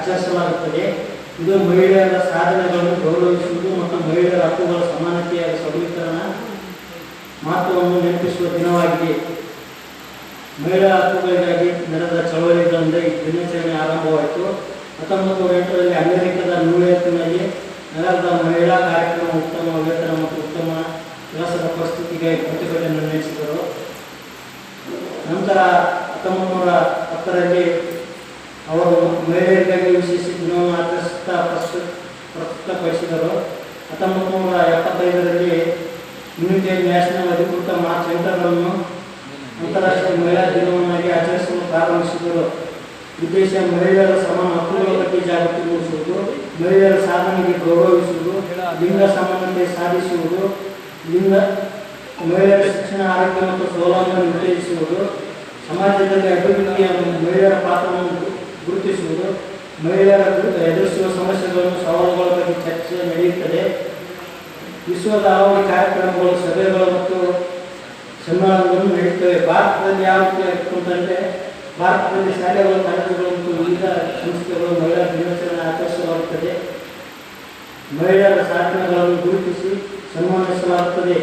ಆಚರಿಸಲಾಗುತ್ತದೆ. ಇದು ಮಹಿಳೆಯರ ಸಾಧನೆಗಳನ್ನು ಗೌರವಿಸುವುದು ಮತ್ತು ಮಹಿಳೆಯರ ಹಕ್ಕುಗಳ ಸಮಾನತೆಯ ಸಬಲೀಕರಣ ಮಹತ್ವವನ್ನು ನೆನಪಿಸುವ ದಿನವಾಗಿದೆ. ಮಹಿಳಾ ಹಕ್ಕುಗಳಿಗಾಗಿ ನಡೆದ ಚಳವಳಿಗಳಿಂದ ಈ ದಿನಾಚರಣೆ ಆರಂಭವಾಯಿತು. 1908ರಲ್ಲಿ ಅಮೆರಿಕದ ನ್ಯೂಯಾರ್ಕ್ನಲ್ಲಿ ನಗರದ ಮಹಿಳಾ ಕಾರ್ಯಕ್ರಮ ಉತ್ತಮ ವೇತನ ಮತ್ತು ಉತ್ತಮ ಕೆಲಸದ ಪರಿಸ್ಥಿತಿಗಾಗಿ ಪ್ರತಿಭಟನೆ ನಡೆಸಿದರು. ನಂತರ 1910ರಲ್ಲಿ ಅವರು ಮಹಿಳೆಯರಿಗಾಗಿ ವಿಶೇಷ ದಿನವನ್ನು ಆಚರಿಸುತ್ತಾ ಪ್ರಸ್ತುತಪಡಿಸಿದರು. 1975ರಲ್ಲಿ ಯುನೈಟೆಡ್ ನ್ಯಾಷನಲ್ ಅಧಿಕೃತ ಮಾರ್ಚ್ 8ರಂದು ಅಂತಾರಾಷ್ಟ್ರೀಯ ಮಹಿಳಾ ದಿನವನ್ನಾಗಿ ಆಚರಿಸಲು ಪ್ರಾರಂಭಿಸಿದರು. ಉದ್ದೇಶ ಮಹಿಳೆಯರ ಸಮಾನ ಹಕ್ಕುಗಳ ಬಗ್ಗೆ ಜಾಗೃತಿ ಮೂಡಿಸುವುದು, ಮಹಿಳೆಯರ ಸಾಧನೆಗೆ ಗೌರವಿಸುವುದು, ಲಿಂಗ ಸಮಾನತೆ ಸಾಧಿಸುವುದು, ಮಹಿಳೆಯರ ಶಿಕ್ಷಣ, ಆರೋಗ್ಯ ಮತ್ತು ಸೌಲಭ್ಯವನ್ನು ಉತ್ತೇಜಿಸುವುದು, ಸಮಾಜದಲ್ಲಿ ಅಭಿವೃದ್ಧಿಯ ಮಹಿಳೆಯರ ಪಾತ್ರವನ್ನು ಗುರುತಿಸುವುದು, ಮಹಿಳೆಯರ ಎದುರಿಸುವ ಸಮಸ್ಯೆಗಳನ್ನು ಸವಾಲುಗಳ ಬಗ್ಗೆ ಚರ್ಚೆ ನಡೆಯುತ್ತದೆ. ವಿಶ್ವದ ಹಲವಾರು ಕಾರ್ಯಕ್ರಮಗಳು, ಸಭೆಗಳು ಮತ್ತು ಸಮ್ಮೇಳನಗಳು ನಡೆಯುತ್ತವೆ. ಭಾರತದಲ್ಲಿ ಯಾವ ರೀತಿ ಅಂತಂದರೆ ಭಾರತದಲ್ಲಿ ಶಾಲೆಗಳು, ಕಾಲೇಜುಗಳು ಮತ್ತು ವಿವಿಧ ಸಂಸ್ಥೆಗಳು ಮಹಿಳಾ ದಿನಾಚರಣೆ ಆಚರಿಸಲಾಗುತ್ತದೆ. ಮಹಿಳೆಯರ ಸಾಧನೆಗಳನ್ನು ಗುರುತಿಸಿ ಸನ್ಮಾನಿಸಲಾಗುತ್ತದೆ.